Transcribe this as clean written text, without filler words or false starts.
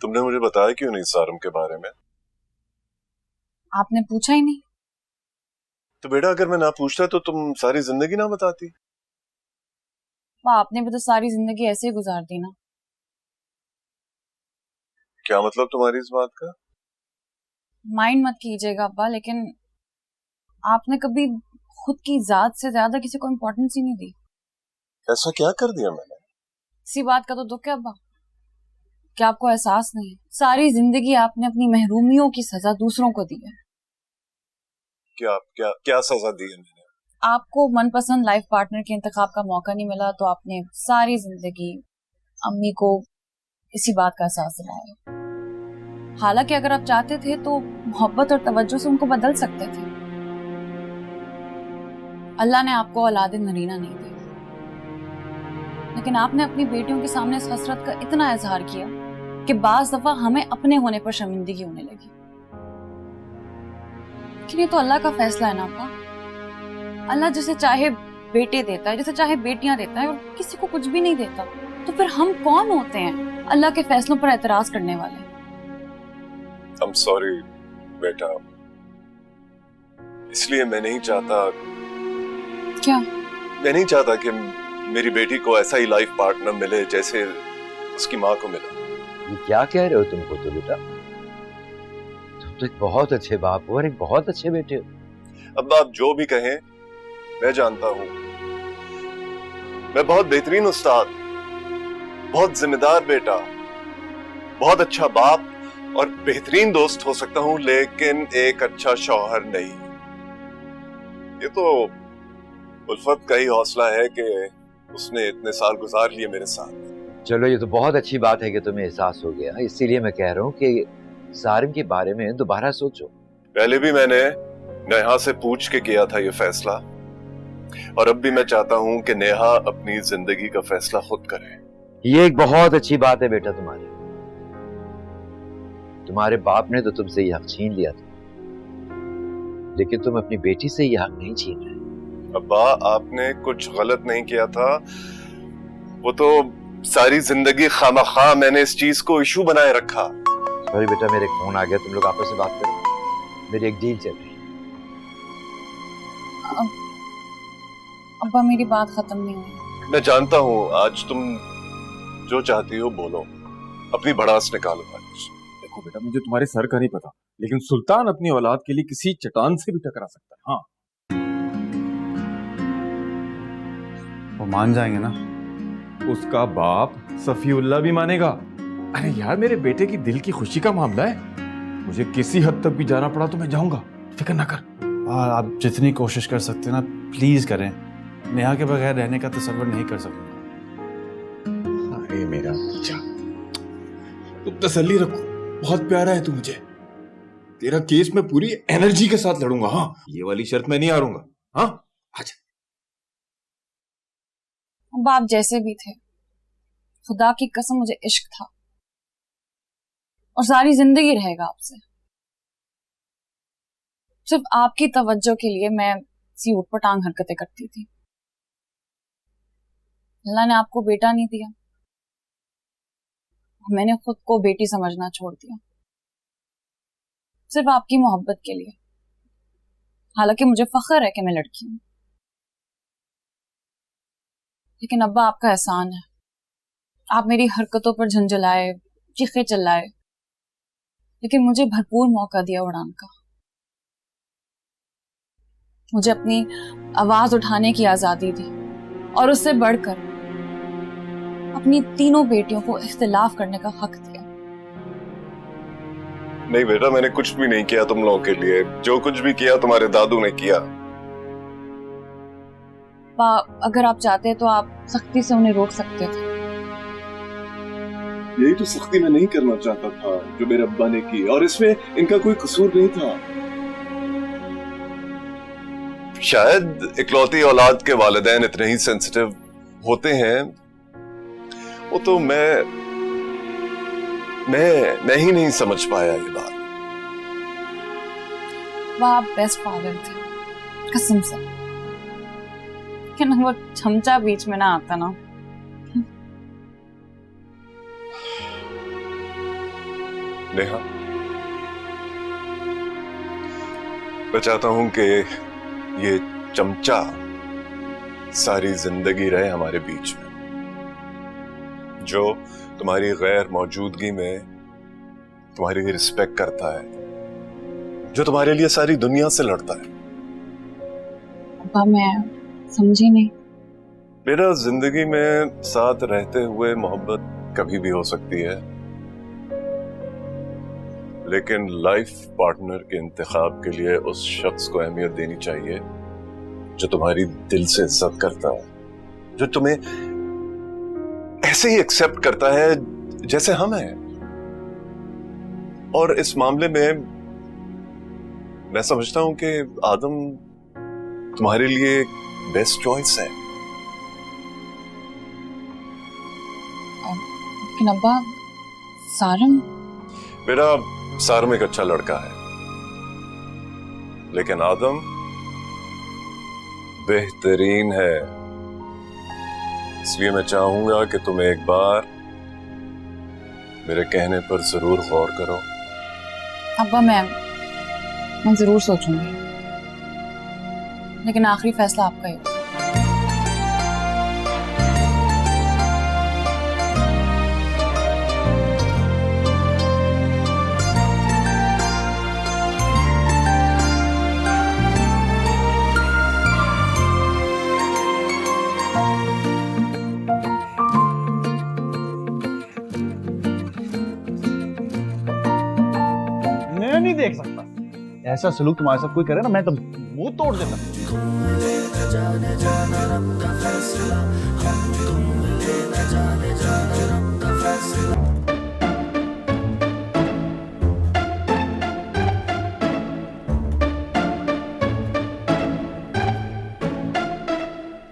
तुमने मुझे बताया क्यों नहीं सारम के बारे में? आपने पूछा ही नहीं। तो बेटा अगर मैं ना पूछता तो तुम सारी जिंदगी ना बताती। आपने भी तो सारी जिंदगी ऐसे ही गुजार दी ना। क्या मतलब तुम्हारी इस बात का? माइंड मत कीजिएगा अब्बा, लेकिन आपने कभी खुद की जात से ज्यादा किसी को इम्पोर्टेंस ही नहीं दी। ऐसा क्या कर दिया मैंने? इसी बात का तो दुख है अब्बा। क्या आपको एहसास नहीं है, सारी जिंदगी आपने अपनी महरूमियों की सजा दूसरों को दी है। क्या क्या क्या सजा दी है मैंने? आपको मनपसंद लाइफ पार्टनर के इंतखाब का मौका नहीं मिला तो आपने सारी जिंदगी अम्मी को इसी बात का एहसास दिलाया। हालांकि अगर आप चाहते थे तो मोहब्बत और तवज्जो से उनको बदल सकते थे। अल्लाह ने आपको औलाद नरीना नहीं दी, लेकिन आपने अपनी बेटियों के सामने इस हसरत का इतना इजहार किया कि बाज दफा हमें अपने होने पर शर्मिंदगी होने लगी। लेकिन ये तो अल्लाह का फैसला है ना अब्बा। अल्लाह जिसे चाहे बेटे देता है, जिसे चाहे बेटियां देता है, और किसी को कुछ भी नहीं देता। तो फिर हम कौन होते हैं अल्लाह के फैसलों पर एतराज करने वाले? I'm sorry बेटा, इसलिए मैं नहीं चाहता। क्या? मैं नहीं चाहता कि मेरी बेटी को ऐसा ही लाइफ पार्टनर मिले जैसे उसकी माँ को मिला। ये क्या कह रहे हो तुमको तो बेटा? तुम तो एक बहुत अच्छे बाप हो और एक बहुत अच्छे बेटे हो। अब आप जो भी कहें, मैं जानता हूं मैं बहुत बेहतरीन उस्ताद, बहुत जिम्मेदार बेटा, बहुत अच्छा बाप और बेहतरीन दोस्त हो सकता हूं, लेकिन एक अच्छा शौहर नहीं। ये तो उल्फत का ही हौसला है कि उसने इतने साल गुजार लिए मेरे साथ। चलो ये तो बहुत अच्छी बात है कि तुम्हें एहसास हो गया, इसीलिए मैं कह रहा हूँ कि सारिम के बारे में दोबारा सोचो। पहले भी मैंने नेहा से पूछ के किया था ये फैसला, और अब भी मैं चाहता हूं कि नेहा अपनी जिंदगी का फैसला खुद करे। ये एक बहुत अच्छी बात है बेटा तुम्हारी। तुम्हारे बाप ने तो तुमसे ये हक छीन लिया था, लेकिन तुम अपनी बेटी से ये हक नहीं छीन रहे। अब्बा आपने कुछ गलत नहीं किया था, वो तो सारी जिंदगी खामखा मैंने इस चीज को इशू बनाए रखा। सॉरी बेटा, मेरे फोन आ गया, तुम लोग आपस में बात करो, मेरी एक डील चल रही है। अब्बा मेरी बात खत्म नहीं हुई। मैं जानता हूँ आज तुम जो चाहती हो बोलो, अपनी भड़ास निकालो आज। देखो बेटा, मुझे तुम्हारे सर का नहीं पता, लेकिन सुल्तान अपनी औलाद के लिए किसी चट्टान से भी टकरा सकता है। हाँ, वो मान जाएंगे ना? उसका बाप सफीउल्लाह भी मानेगा। अरे यार, मेरे बेटे की दिल की खुशी का मामला है, मुझे किसी हद तक भी जाना पड़ा तो मैं जाऊंगा, फिक्र ना कर। आप जितनी कोशिश कर सकते हैं ना, प्लीज करें। नेहा के बगैर रहने का तसव्वुर नहीं कर सकूंगा। अरे मेरा बच्चा, तुम तसल्ली रखो, बहुत प्यारा है तू मुझे। तेरा केस मैं पूरी एनर्जी के साथ लड़ूंगा। हाँ, ये वाली शर्त मैं नहीं हारूंगा। हाँ, आजा। अब्बा आप जैसे भी थे, खुदा की कसम मुझे इश्क था और सारी जिंदगी रहेगा आपसे। सिर्फ आपकी तवज्जो के लिए मैं सी उटपटांग हरकतें करती थी। अल्लाह ने आपको बेटा नहीं दिया, मैंने खुद को बेटी समझना छोड़ दिया, सिर्फ आपकी मोहब्बत के लिए। हालांकि मुझे फख्र है कि मैं लड़की हूं, लेकिन अब्बा आपका एहसान है, आप मेरी हरकतों पर झंझलाए, चीखे चिल्लाए, लेकिन मुझे भरपूर मौका दिया उड़ान का। मुझे अपनी आवाज उठाने की आजादी दी और उससे बढ़कर अपनी तीनों बेटियों को इख्तिलाफ करने का हक दिया। नहीं बेटा, मैंने कुछ भी नहीं किया तुम लोगों के लिए, जो कुछ भी किया तुम्हारे दादू ने किया। अगर आप चाहते तो आप सख्ती से उन्हें रोक सकते थे। यही तो सख्ती मैं नहीं करना चाहता था जो मेरे अब्बा ने की, और इसमें इनका कोई कसूर नहीं था। शायद इकलौती औलाद के वालिदैन इतने ही सेंसिटिव होते हैं, वो तो मैं ही नहीं समझ पाया ये बात। वह आप बेस्ट फादर थे कसम से, कि ना वो चमचा बीच में ना आता ना। नेहा, मैं चाहता हूं कि ये चमचा सारी जिंदगी रहे हमारे बीच में, जो तुम्हारी गैर मौजूदगी में तुम्हारी रिस्पेक्ट करता है, जो तुम्हारे लिए सारी दुनिया से लड़ता है। अब्बा मैं समझी नहीं। मेरा जिंदगी में साथ रहते हुए मोहब्बत कभी भी हो सकती है, लेकिन लाइफ पार्टनर के इंतखाब के लिए उस शख्स को अहमियत देनी चाहिए जो तुम्हारी दिल से इज्जत करता है, जो तुम्हें ऐसे ही एक्सेप्ट करता है जैसे हम हैं। और इस मामले में मैं समझता हूं कि आदम तुम्हारे लिए बेस्ट चॉइस है। लेकिन अब्बा सारंग, मेरा सारम एक अच्छा लड़का है, लेकिन आदम बेहतरीन है। इसलिए मैं चाहूंगा कि तुम एक बार मेरे कहने पर जरूर गौर करो। अब्बा मैं जरूर सोचूंगी, लेकिन आखिरी फैसला आपका ही होगा। मैं नहीं देख सकता ऐसा सलूक तुम्हारे साथ कोई करे ना, मैं तो मुंह तोड़ देता।